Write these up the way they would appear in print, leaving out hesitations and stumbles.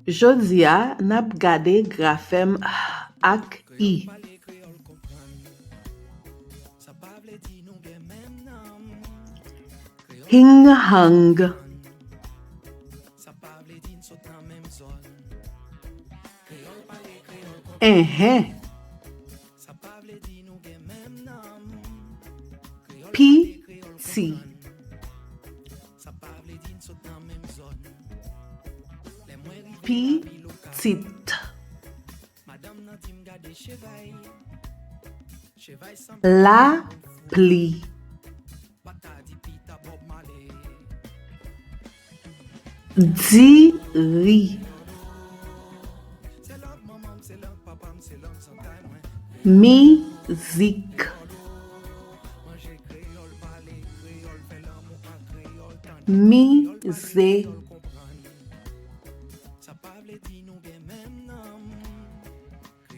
Jodia nap gade grafem ak i. Hing hang. Pi si. Petit. La pli. Diri. Musique. Misé.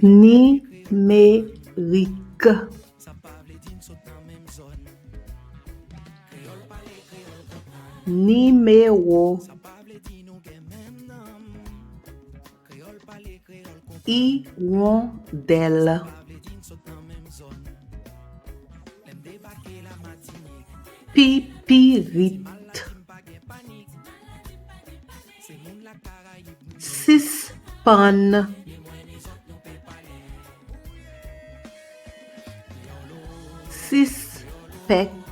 Numérique. Numéro. Hirondelle. Pipirite. Sispan. Suspect.